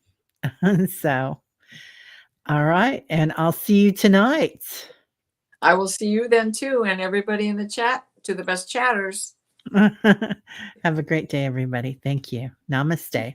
So, all right. And I'll see you tonight. I will see you then too, and everybody in the chat. To the best chatters. Have a great day, everybody. Thank you. Namaste.